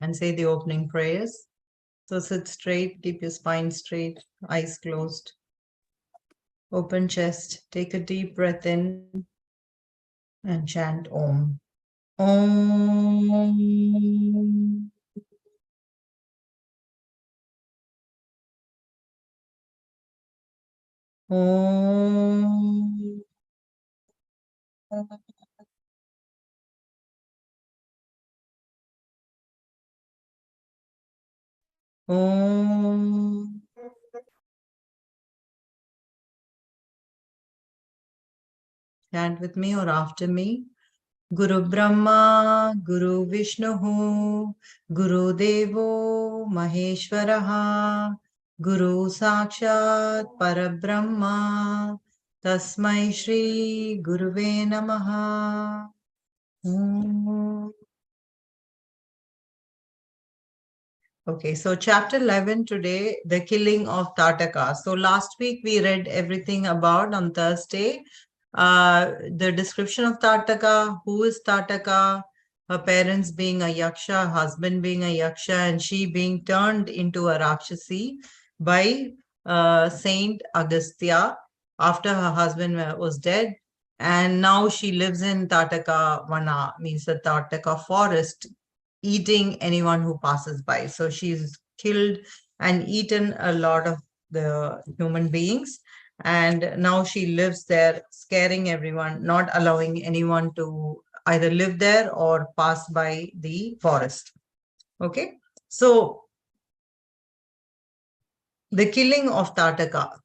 and say the opening prayers. So sit straight, keep your spine straight, eyes closed, open chest, take a deep breath in and chant Om. Om. Om. Om. Chant with me or after me. Guru Brahma, Guru Vishnu, Guru Devo Maheshwaraha, Guru Sakshat Parabrahma, Tasmai Shri Guruve Namaha. Okay, so chapter 11 today, the killing of Tataka. So last week we read everything about on Thursday, the description of Tataka, who is Tataka, her parents being a yaksha, husband being a yaksha, and she being turned into a rakshasi by Saint Agastya after her husband was dead. And now she lives in Tataka Vana, means the Tataka forest, eating anyone who passes by. So she's killed and eaten a lot of the human beings. And now she lives there, scaring everyone, not allowing anyone to either live there or pass by the forest. Okay. So the killing of Tataka.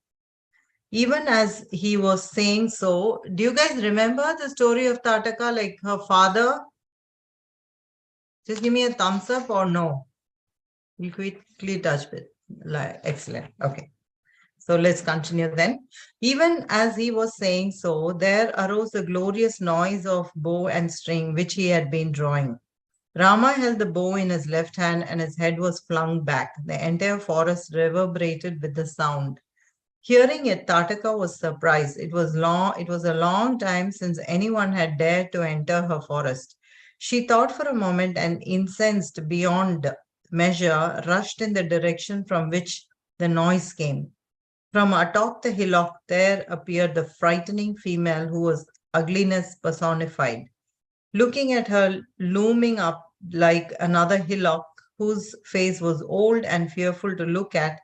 Even as he was saying so, do you guys remember the story of Tataka? Like her father? Just give me a thumbs up or no. We'll quickly touch with. Excellent. Okay. So let's continue then. Even as he was saying so, there arose the glorious noise of bow and string which he had been drawing. Rama held the bow in his left hand and his head was flung back. The entire forest reverberated with the sound. Hearing it, Tataka was surprised. It was a long time since anyone had dared to enter her forest. She thought for a moment and, incensed beyond measure, rushed in the direction from which the noise came. From atop the hillock, there appeared the frightening female who was ugliness personified. Looking at her looming up like another hillock, whose face was old and fearful to look at,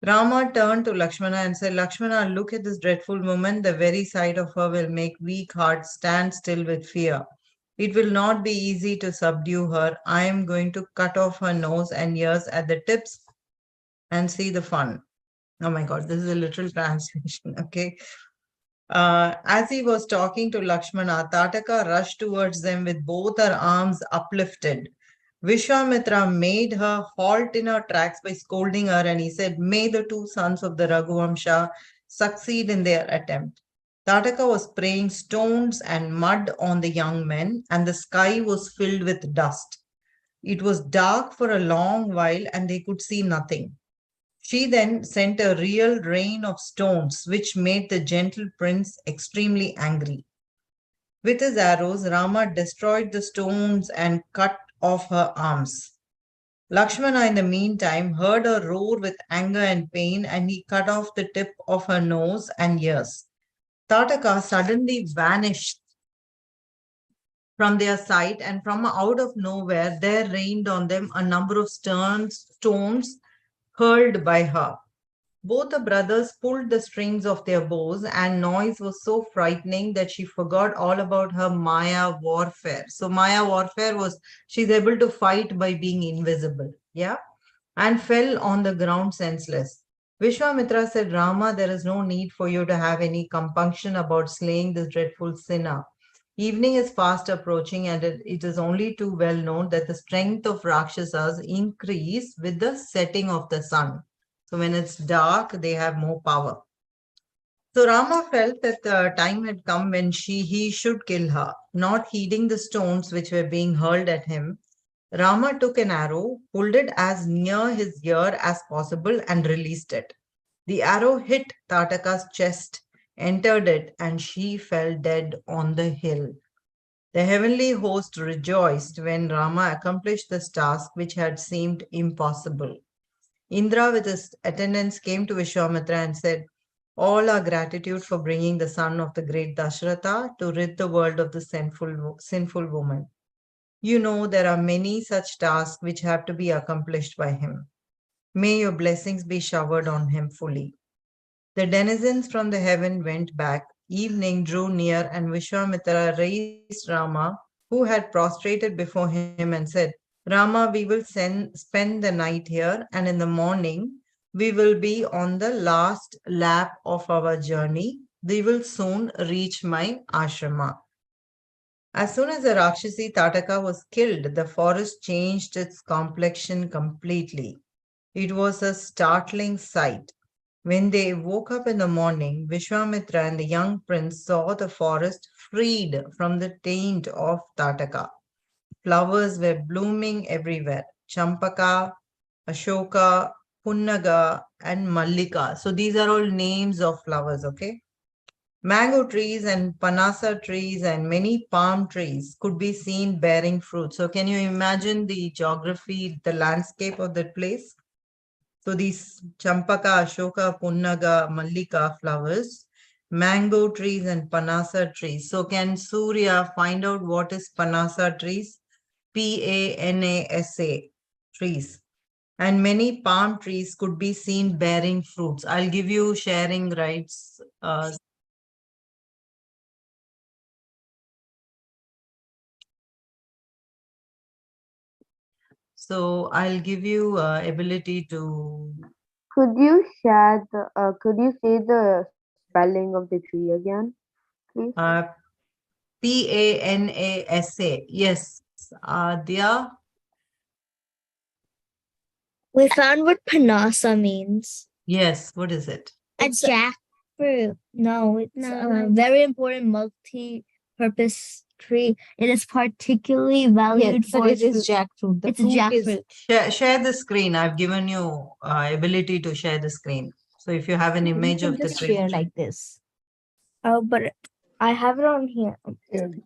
Rama turned to Lakshmana and said, Lakshmana, look at this dreadful woman. The very sight of her will make weak hearts stand still with fear. It will not be easy to subdue her. I am going to cut off her nose and ears at the tips and see the fun. Oh my God, this is a literal translation. Okay. As he was talking to Lakshmana, Tataka rushed towards them with both her arms uplifted. Vishwamitra made her halt in her tracks by scolding her, and he said, May the two sons of the Raghuvamsha succeed in their attempt. Tataka was spraying stones and mud on the young men, and the sky was filled with dust. It was dark for a long while, and they could see nothing. She then sent a real rain of stones, which made the gentle prince extremely angry. With his arrows, Rama destroyed the stones and cut off her arms. Lakshmana, in the meantime, heard her roar with anger and pain, and he cut off the tip of her nose and ears. Tataka suddenly vanished from their sight, and from out of nowhere there rained on them a number of stones hurled by her. Both the brothers pulled the strings of their bows, and noise was so frightening that she forgot all about her Maya warfare. So, Maya warfare was she's able to fight by being invisible, yeah, and fell on the ground senseless. Vishwamitra said, Rama, there is no need for you to have any compunction about slaying this dreadful sinner. Evening is fast approaching, and it is only too well known that the strength of Rakshasas increase with the setting of the sun. So when it's dark, they have more power. So Rama felt that the time had come when he should kill her. Not heeding the stones which were being hurled at him, Rama took an arrow, pulled it as near his ear as possible, and released it. The arrow hit Tataka's chest, entered it, and she fell dead on the hill. The heavenly host rejoiced when Rama accomplished this task which had seemed impossible. Indra with his attendants came to Vishwamitra and said, all our gratitude for bringing the son of the great Dashratha to rid the world of the sinful woman. You know there are many such tasks which have to be accomplished by him. May your blessings be showered on him fully. The denizens from the heaven went back. Evening drew near, and Vishwamitra raised Rama, who had prostrated before him, and said, Rama, we will spend the night here, and in the morning we will be on the last lap of our journey. We will soon reach my ashrama. As soon as the Rakshasi Tataka was killed, the forest changed its complexion completely. It was a startling sight. When they woke up in the morning, Vishwamitra and the young prince saw the forest freed from the taint of Tataka. Flowers were blooming everywhere. Champaka, Ashoka, Punnaga, and Mallika. So these are all names of flowers, okay? Mango trees and panasa trees and many palm trees could be seen bearing fruit. So can you imagine the geography, the landscape of that place? So these Champaka, Ashoka, Punnaga, Mallika flowers, mango trees and panasa trees. So can Surya find out what is panasa trees? Panasa trees. And many palm trees could be seen bearing fruits. I'll give you sharing rights. So I'll give you ability to. Could you share the? Could you say the spelling of the tree again, please? Panasa. Yes, Adya. We found what panasa means. Yes, what is it? A jackfruit. No, it's a very important multi-purpose tree. It is particularly valued for it is jackfruit. The It's a fruit is jackfruit. Share the screen. I've given you ability to share the screen. So if you have an you image can of the just tree share like this. Oh, but I have it on here.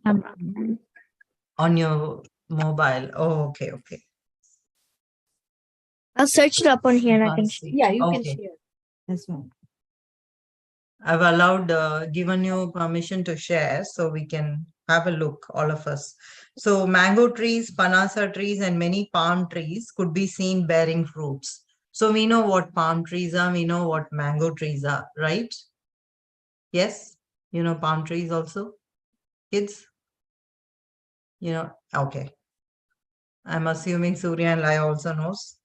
Camera. on your mobile. Oh, okay, okay. I'll search it up on here and I can. Can't see. Yeah, you can Okay. share as well. I've given you permission to share so we can have a look, all of us. So mango trees, panasa trees, and many palm trees could be seen bearing fruits. So we know what palm trees are, we know what mango trees are, right? Yes? You know palm trees also? Kids? You know, okay. I'm assuming Surya and Lai also knows.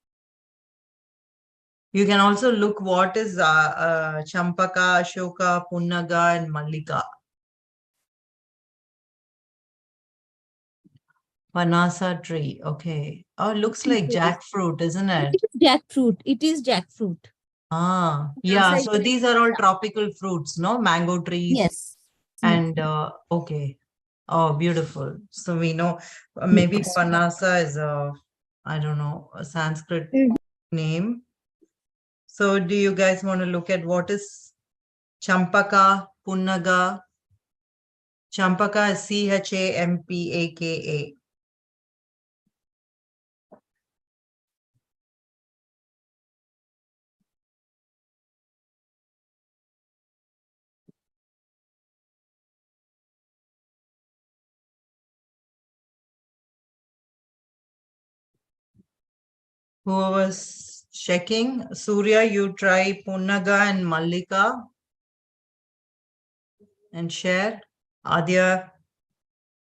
You can also look what is Champaka, Ashoka, Punnaga, and Mallika. Panasa tree. Okay. Oh, it looks like jackfruit, isn't it? It is jackfruit. It is jackfruit. Ah, yeah. Panasa So these are all tropical fruits, no? Mango trees. Yes. And okay. Oh, beautiful. So we know maybe Yes. Panasa is I don't know, a Sanskrit name. So do you guys want to look at what is Champaka, Punnaga? Champaka is Champaka. Whoever's checking, Surya, you try Punnaga and Mallika and share. Adya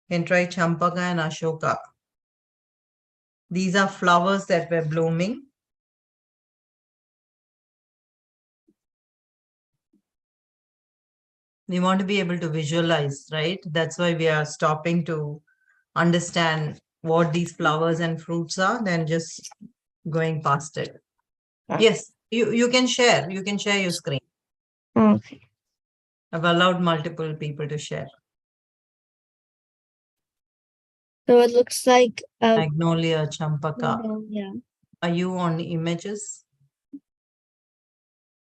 can try Champaka and Ashoka. These are flowers that were blooming. We want to be able to visualize, right? That's why we are stopping to understand what these flowers and fruits are, then just going past it. Yes, you can share. You can share your screen. Okay. I've allowed multiple people to share. So it looks like Magnolia, Champaka. yeah. Are you on images?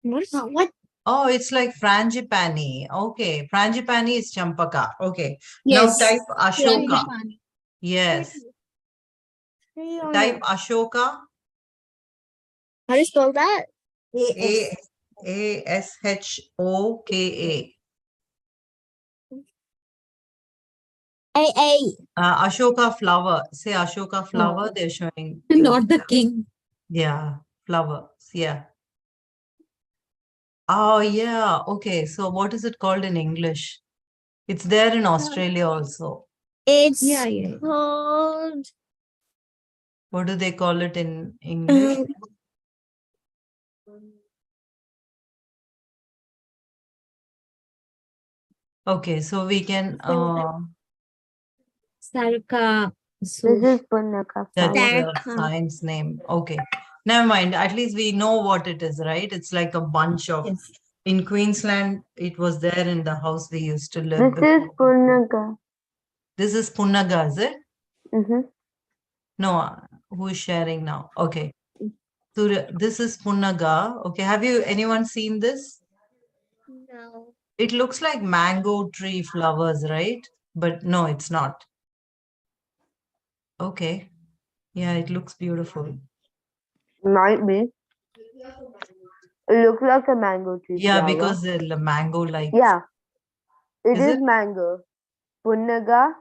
What? Oh, it's like frangipani. Okay. Frangipani is champaka. Okay. Now Yes. type Ashoka. Frangipani. Yes. Pretty on Type it. Ashoka. How do you spell that? A Ashoka. A. Ashoka flower. Say Ashoka flower. They're showing you. Not the king. Yeah. Flowers. Yeah. Oh, yeah. Okay. So what is it called in English? It's there in Australia also. It's Yeah, yeah. called. What do they call it in English? Okay, so we can Sarka. This So is Punaka that's flower. the Tataka. science name. Okay. Never mind. At least we know what it is, right? It's like a bunch of yes. in Queensland, it was there in the house we used to live This is before. Punaka. This is Punnaga, is it? Mm-hmm. No, who is sharing now? Okay. So this is Punnaga. Okay. Have you anyone seen this? No. It looks like mango tree flowers, right? But no, it's not. Okay. Yeah, it looks beautiful. Might be. It looks like a mango tree Yeah, flower. because the mango like. Yeah, it Is is it? mango. Punnaga.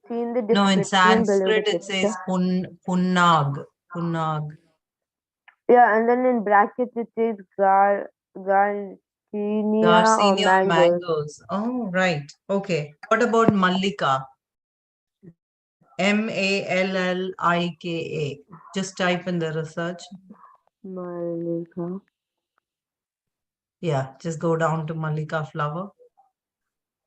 See in the No, in description below the Sanskrit it picture. says punnag. Punnag. Yeah, and then in brackets it says Garcinia or Garcinia mangoes. mangoes. Oh, right. Okay. What about Mallika? Mallika. Just type in the research. Mallika. Yeah, just go down to Mallika flower.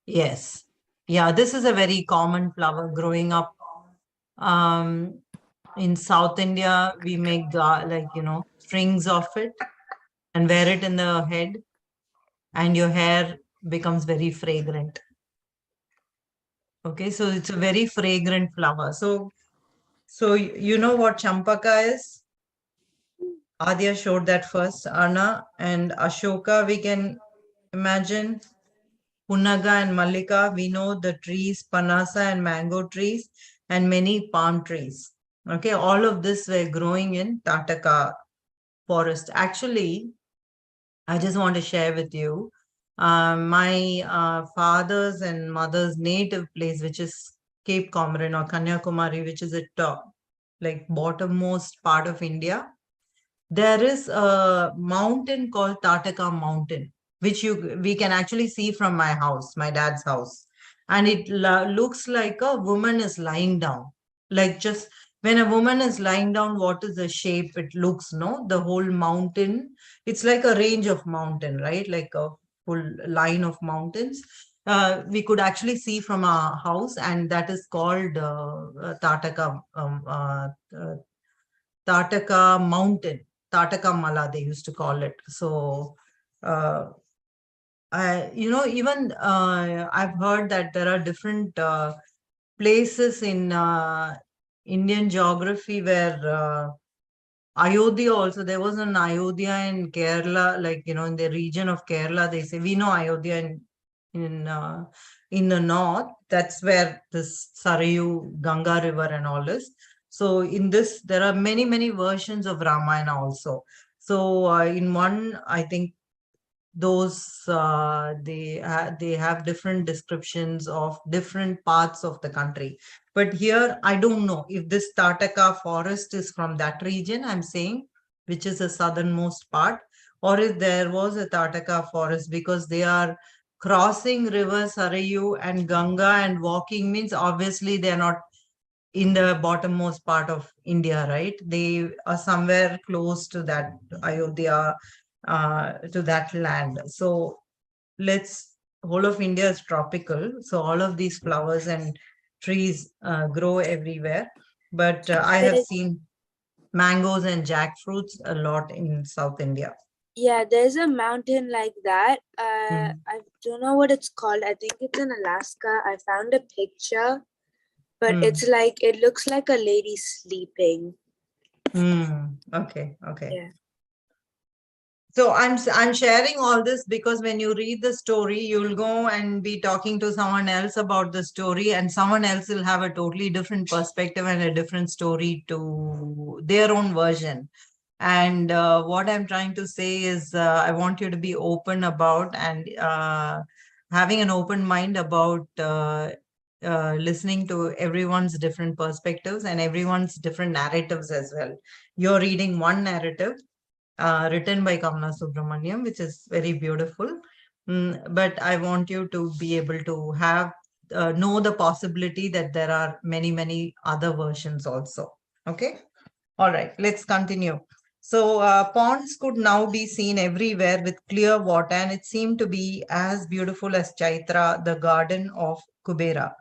Yes. Yeah, this is a very common flower growing up. In South India, we make strings of it and wear it in the head, and your hair becomes very fragrant. Okay, so it's a very fragrant flower. So you know what champaka is? Adya showed that first. Anna and Ashoka, we can imagine. Punaga and Mallika, we know the trees, Panasa and mango trees, and many palm trees. Okay, all of this were growing in Tataka forest. Actually, I just want to share with you my father's and mother's native place, which is Cape Comorin or Kanyakumari, which is at like bottommost part of India. There is a mountain called Tataka Mountain, which we can actually see from my house, my dad's house. And it looks like a woman is lying down. Like just when a woman is lying down, what is the shape it looks, no? The whole mountain, it's like a range of mountain, right? Like a full line of mountains. We could actually see from our house, and that is called Tataka Tataka Mountain, Tataka Mala, they used to call it. So, even I've heard that there are different places in Indian geography where Ayodhya also, there was an Ayodhya in Kerala, like, in the region of Kerala, they say, we know Ayodhya in the north, that's where this Sarayu, Ganga river and all is. So in this, there are many, many versions of Ramayana also. So in one, I think those they have different descriptions of different parts of the country, but here I don't know if this Tataka forest is from that region I'm saying, which is the southernmost part, or if there was a Tataka forest, because they are crossing river Sarayu and Ganga and walking, means obviously they are not in the bottommost part of India, right? They are somewhere close to that Ayodhya, to that land. So whole of India is tropical. So all of these flowers and trees grow everywhere. But I have seen mangoes and jackfruits a lot in South India. Yeah, there's a mountain like that. Mm. I don't know what it's called. I think it's in Alaska. I found a picture, but Mm. it's like it looks like a lady sleeping. Mm. Okay. Yeah. So I'm sharing all this because when you read the story, you'll go and be talking to someone else about the story, and someone else will have a totally different perspective and a different story to their own version. And what I'm trying to say is, I want you to be open about and having an open mind about listening to everyone's different perspectives and everyone's different narratives as well. You're reading one narrative written by Kamala Subramaniam, which is very beautiful. But I want you to be able to have know the possibility that there are many, many other versions also. Okay. All right, let's continue. So ponds could now be seen everywhere with clear water, and it seemed to be as beautiful as Chaitra, the garden of Kubera.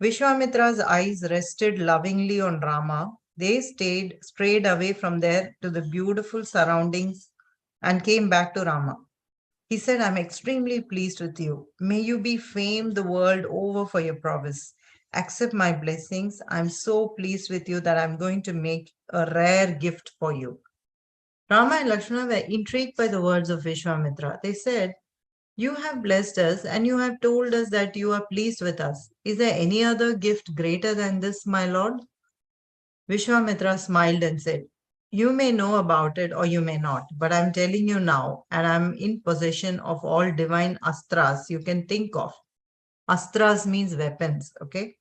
Vishwamitra's eyes rested lovingly on Rama. They strayed away from there to the beautiful surroundings and came back to Rama. He said, I'm extremely pleased with you. May you be famed the world over for your prowess. Accept my blessings. I'm so pleased with you that I'm going to make a rare gift for you. Rama and Lakshmana were intrigued by the words of Vishwamitra. They said, you have blessed us and you have told us that you are pleased with us. Is there any other gift greater than this, my lord? Vishwamitra smiled and said, you may know about it or you may not, but I'm telling you now, and I'm in possession of all divine astras you can think of. Astras means weapons, okay?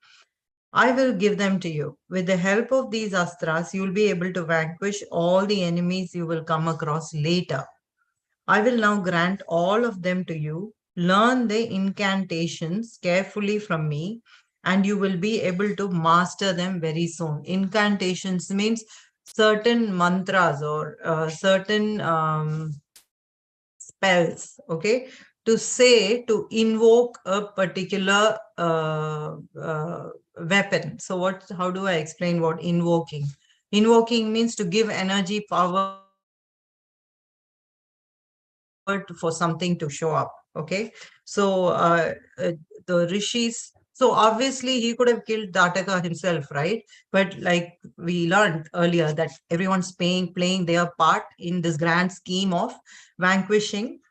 I will give them to you. With the help of these astras, you'll be able to vanquish all the enemies you will come across later. I will now grant all of them to you. Learn the incantations carefully from me, and you will be able to master them very soon. Incantations means certain mantras or certain spells, okay, to say, to invoke a particular weapon. So how do I explain what invoking? Invoking means to give energy, power for something to show up. Okay, so the rishis. So obviously he could have killed Tataka himself, right? But like we learned earlier that everyone's playing their part in this grand scheme of vanquishing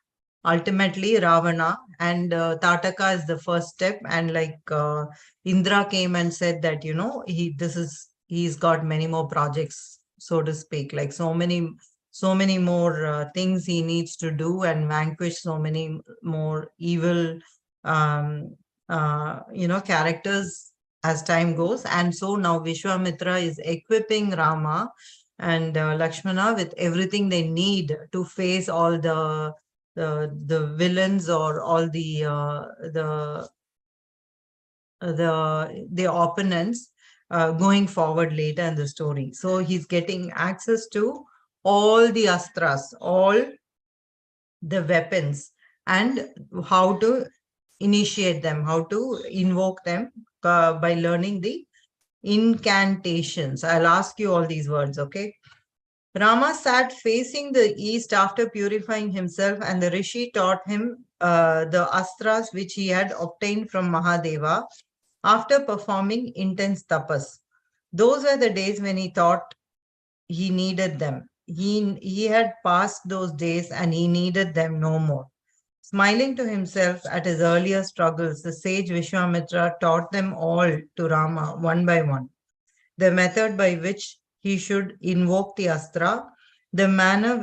ultimately Ravana, and Tataka is the first step. And like Indra came and said that, you know, he's got many more projects, so to speak, like so many more things he needs to do and vanquish so many more evil, um, characters as time goes. And so now Vishwamitra is equipping Rama and Lakshmana with everything they need to face all the villains or all the opponents going forward later in the story. So he's getting access to all the astras, all the weapons, and how to initiate them, how to invoke them by learning the incantations. I'll ask you all these words, okay? Rama sat facing the east after purifying himself, and the rishi taught him the astras which he had obtained from Mahadeva after performing intense tapas. Those were the days when he thought he needed them. He had passed those days and he needed them no more. Smiling to himself at his earlier struggles, the sage Vishwamitra taught them all to Rama one by one. The method by which he should invoke the astra, the manner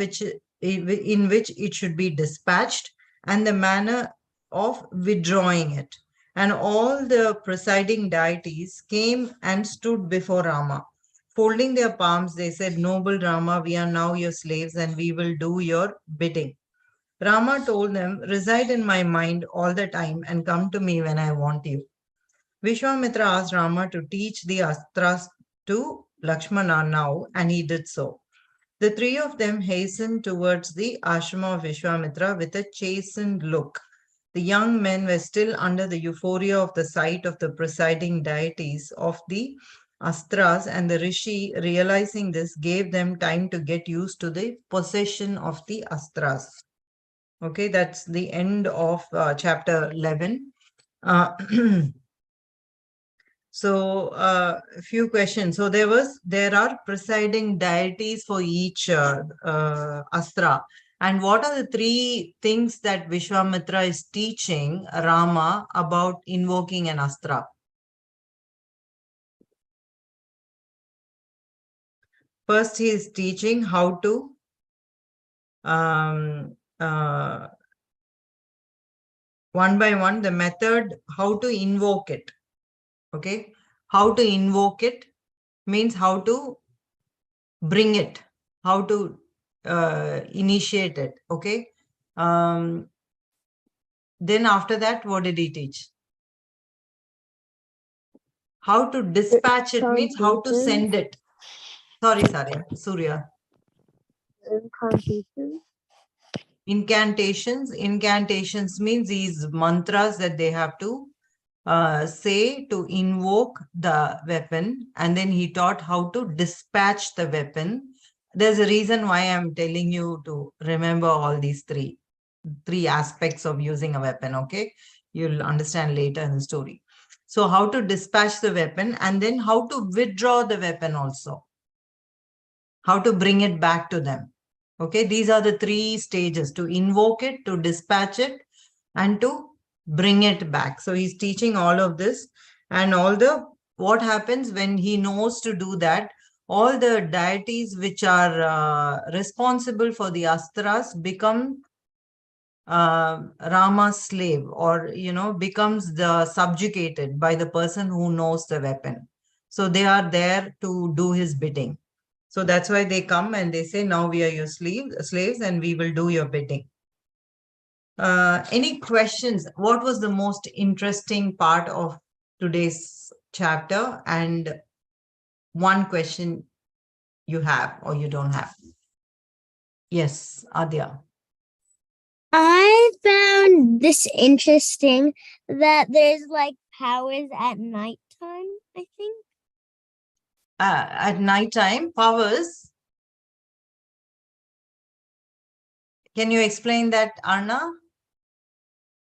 in which it should be dispatched, and the manner of withdrawing it. And all the presiding deities came and stood before Rama. Folding their palms, they said, Noble Rama, we are now your slaves and we will do your bidding. Rama told them, reside in my mind all the time and come to me when I want you. Vishwamitra asked Rama to teach the astras to Lakshmana now, and he did so. The three of them hastened towards the ashrama of Vishwamitra with a chastened look. The young men were still under the euphoria of the sight of the presiding deities of the astras, and the rishi, realizing this, gave them time to get used to the possession of the astras. Okay, that's the end of chapter 11. So a few questions. So there are presiding deities for each astra, And what are the 3 things that Vishwamitra is teaching Rama about invoking an astra? First, he is teaching how to one by one, the method, how to invoke it. Okay. How to invoke it means how to bring it, how to initiate it. Okay. Then after that, what did he teach? How to dispatch it means how to send it. Sorry, Surya. Incantation. Incantations. Incantations means these mantras that they have to say to invoke the weapon, and then he taught how to dispatch the weapon. There's a reason why I'm telling you to remember all these three aspects of using a weapon. Okay, you'll understand later in the story. So how to dispatch the weapon, and then how to withdraw the weapon also, how to bring it back to them. Okay, these are the 3 stages: to invoke it, to dispatch it, and to bring it back. So he's teaching all of this, and what happens when he knows to do that, all the deities which are responsible for the astras become Rama's slave, or becomes the subjugated by the person who knows the weapon. So they are there to do his bidding. So that's why they come and they say, now we are your slaves and we will do your bidding. Any questions? What was the most interesting part of today's chapter? And one question you have or you don't have. Yes, Adya. I found this interesting that there's like powers at nighttime, I think. At nighttime, powers. Can you explain that, Arna?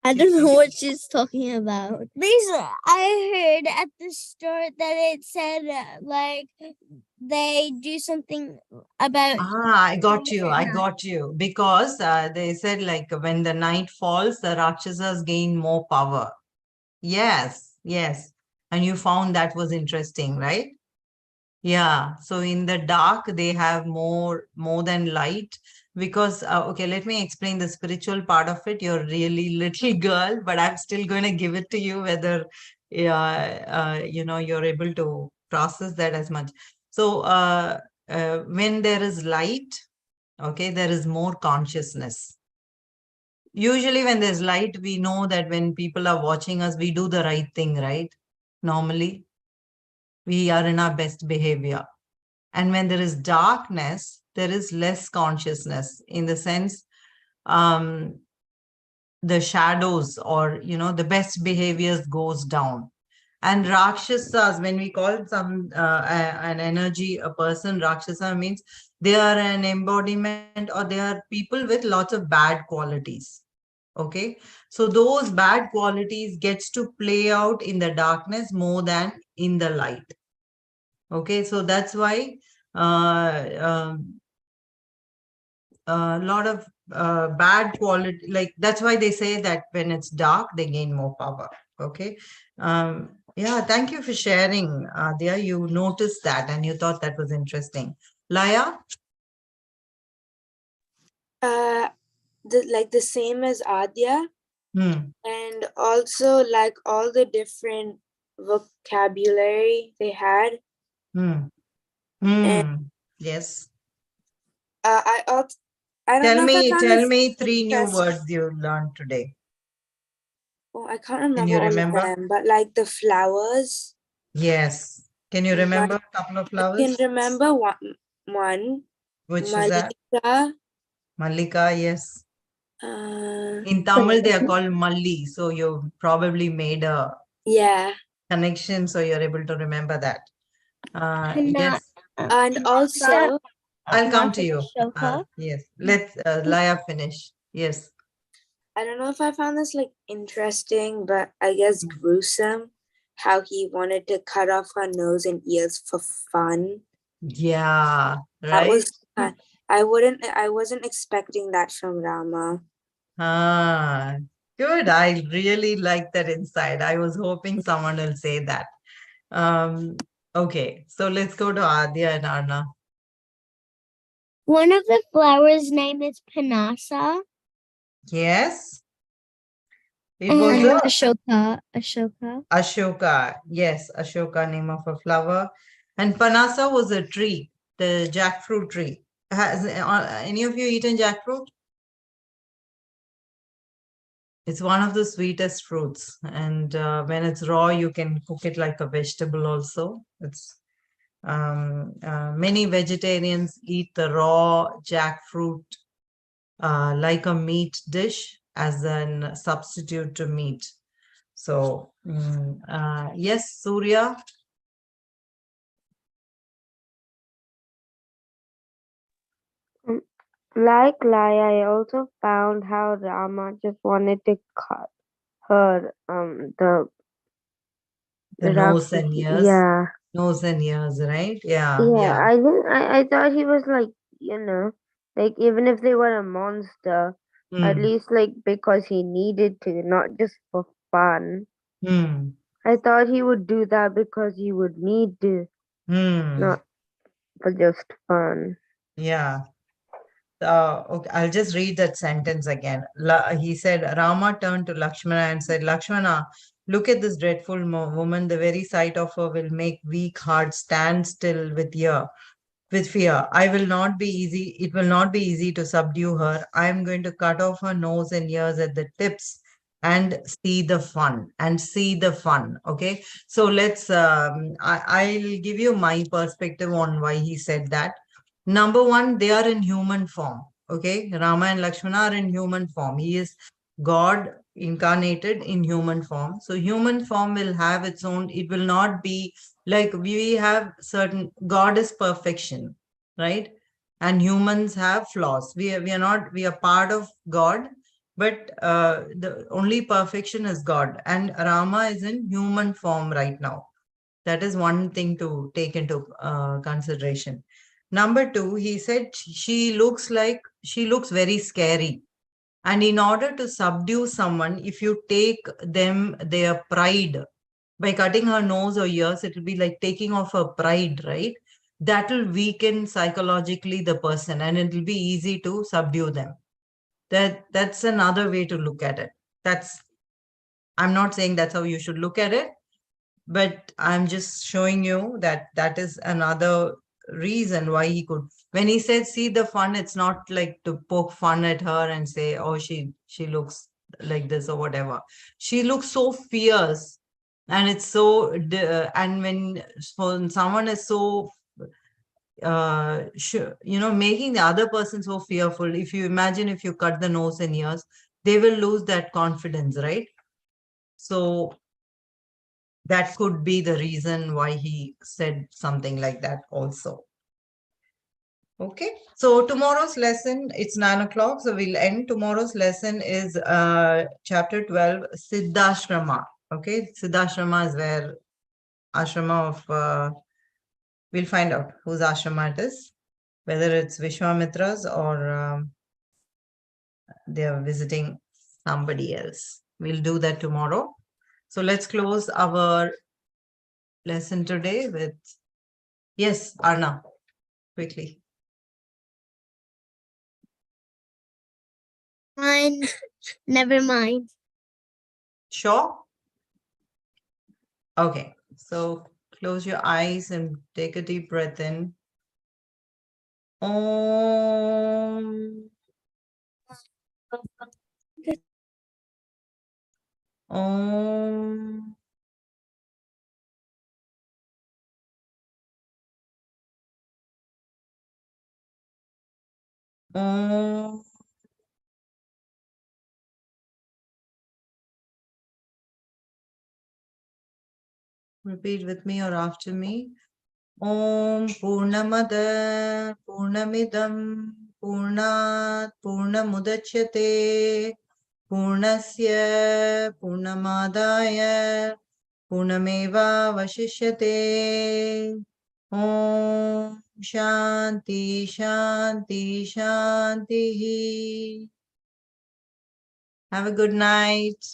I don't know what she's talking about. I heard at the start that it said like they do something about. I got you. Because they said like when the night falls, the Rakshasas gain more power. Yes. And you found that was interesting, right? Yeah. So in the dark, they have more than light. Because, okay, let me explain the spiritual part of it. You're really little girl, but I'm still going to give it to you, whether, you're able to process that as much. So when there is light, okay, there is more consciousness. Usually when there's light, we know that when people are watching us, we do the right thing, right? Normally, we are in our best behavior. And when there is darkness, there is less consciousness, in the sense, the shadows, or, the best behaviors goes down. And Rakshasas, when we call an energy, a person, Rakshasa means they are an embodiment, or they are people with lots of bad qualities. Okay. So those bad qualities gets to play out in the darkness more than in the light. Okay. So that's why a lot of bad quality, like that's why they say that when it's dark, they gain more power. Okay. Yeah, thank you for sharing, Adya. You noticed that and you thought that was interesting. Laya? The same as Adya, Hmm. and also like all the different vocabulary they had. Hmm. And Yes. I don't know if I found Tell this me 3 new interesting. words you learned today. Oh, I can't Can remember you all remember? of them, but like the flowers. Yes. Can you remember a couple of I flowers? can remember one. Which is that? Malika. Mallika, yes. Uh, In Tamil, they are called Malli. So you probably made a yeah, connection, so you're able to remember that. And Yes, and also I'll come to you. Yes, let's Laya finish. Yes. I don't know if I found this like interesting, but I guess gruesome. How he wanted to cut off her nose and ears for fun. Yeah, That right. was fun. I wasn't expecting that from Rama. Ah, good. I really like that insight. I was hoping someone will say that. Okay, so let's go to Adya and Arna. One of the flowers' name is Panasa. Yes, it was And a Ashoka. Ashoka. Yes, Ashoka, name of a flower. And Panasa was a tree, the jackfruit tree. Has any of you eaten jackfruit? It's one of the sweetest fruits. And when it's raw, you can cook it like a vegetable also. It's many vegetarians eat the raw jackfruit like a meat dish as a substitute to meat. So, yes, Surya. Like Lai, I also found how Rama just wanted to cut her the The nose and Rakshasi. ears. Yeah. Nose and ears, right? Yeah, Yeah, yeah. I didn't. I thought he was like, like even if they were a monster, at Hmm. least like because he needed to, not just for fun. Hmm. I thought he would do that because he would need to, Hmm. not for just fun. Yeah. Okay, I'll just read that sentence again. He said, Rama turned to Lakshmana and said, Lakshmana, look at this dreadful woman. The very sight of her will make weak hearts stand still with fear. I will not be easy. It will not be easy to subdue her. I am going to cut off her nose and ears at the tips and see the fun Okay. So I'll give you my perspective on why he said that. Number one, they are in human form. Okay. Rama and Lakshmana are in human form. He is God incarnated in human form. So human form will have its own, it will not be like we have certain, God is perfection, right? And humans have flaws. We are part of God, but the only perfection is God. And Rama is in human form right now. That is one thing to take into consideration. Number two, he said she looks very scary. And in order to subdue someone, if you take them, their pride, by cutting her nose or ears, it will be like taking off her pride, right? That will weaken psychologically the person and it will be easy to subdue them. That's another way to look at it. I'm not saying that's how you should look at it, but I'm just showing you that is another reason why he could. When he said see the fun, it's not like to poke fun at her and say, oh, she looks like this or whatever. She looks so fierce, and it's so and when someone is so making the other person so fearful, if you imagine, if you cut the nose and ears, they will lose that confidence, right? So that could be the reason why he said something like that also. Okay, so tomorrow's lesson, it's 9 o'clock, so we'll end. Tomorrow's lesson is chapter 12, Siddhashrama. Okay, Siddhashrama is where ashrama of, we'll find out whose ashrama it is, whether it's Vishwamitra's or they are visiting somebody else. We'll do that tomorrow. So let's close our lesson today with, yes, Arna, quickly. Fine. Never mind. Sure? Okay, so close your eyes and take a deep breath in. Om. Om. Om. Repeat with me or after me. Om Purnamada Purnamidam Purnat Purnamudachyate Purnasya Purnamadaya Purnameva Vashishyate. Om Shanti, Shanti, Shanti. Have a good night.